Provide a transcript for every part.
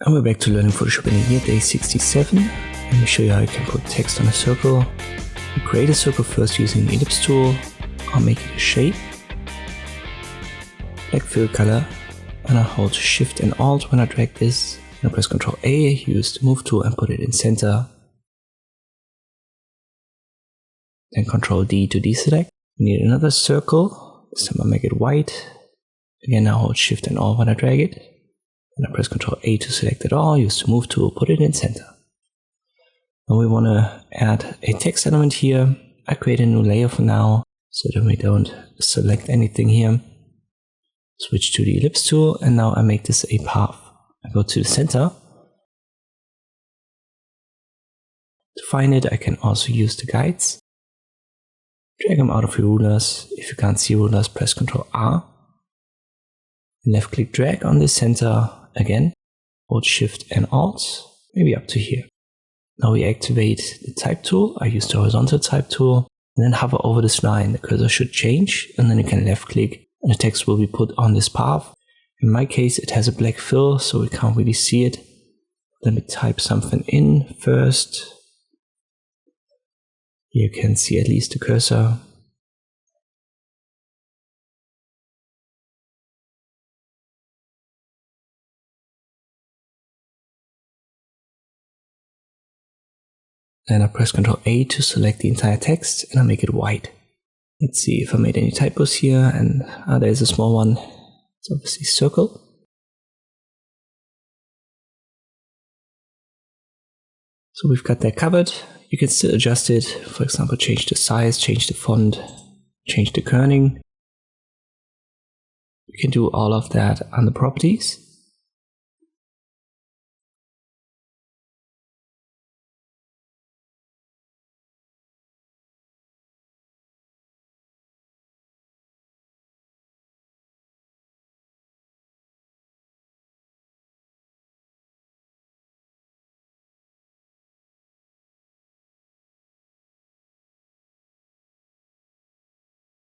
And we're back to learning Photoshop in a year, day 67. Let me show you how you can put text on a circle. You create a circle first using the ellipse tool. I'll make it a shape. Black fill color. And I hold Shift and Alt when I drag this. And I press Ctrl A, use the move tool and put it in center. Then Ctrl D to deselect. We need another circle. This time I make it white. Again, I hold Shift and Alt when I drag it. And I press Ctrl A to select it all, use the move tool, put it in center. Now we want to add a text element here. I create a new layer for now, so that we don't select anything here. Switch to the ellipse tool, and now I make this a path. I go to the center. To find it, I can also use the guides. Drag them out of your rulers. If you can't see rulers, press Ctrl R. Left click drag on the center again. Hold Shift and Alt, maybe up to here. Now we activate the type tool. I use the horizontal type tool and then hover over this line. The cursor should change and then you can left click and the text will be put on this path. In my case, it has a black fill, so we can't really see it. Let me type something in first. You can see at least the cursor. Then I press Ctrl A to select the entire text and I make it white. Let's see if I made any typos here, and there's a small one. It's obviously circle. So we've got that covered. You can still adjust it. For example, change the size, change the font, change the kerning. You can do all of that under properties.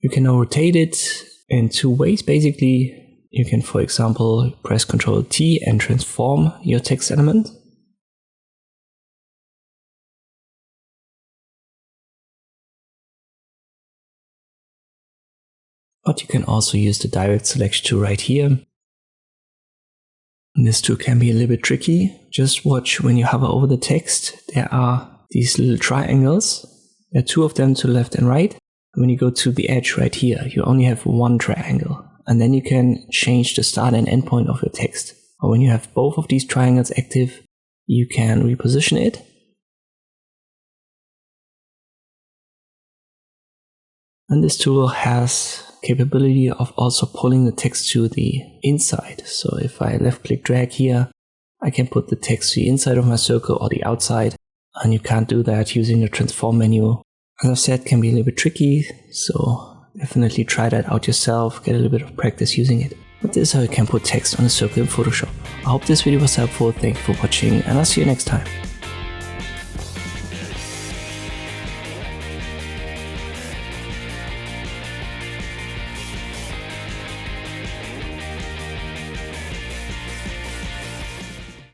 You can now rotate it in two ways. Basically, you can, for example, press Ctrl T and transform your text element. But you can also use the direct selection tool right here. This tool can be a little bit tricky. Just watch when you hover over the text, there are these little triangles. There are two of them to the left and right. When you go to the edge right here, you only have one triangle, and then you can change the start and end point of your text. Or when you have both of these triangles active, you can reposition it. And this tool has capability of also pulling the text to the inside. So if I left click drag here, I can put the text to the inside of my circle or the outside, and you can't do that using the transform menu. As I've said, can be a little bit tricky, so definitely try that out yourself, get a little bit of practice using it. But this is how you can put text on a circle in Photoshop. I hope this video was helpful, thank you for watching, and I'll see you next time.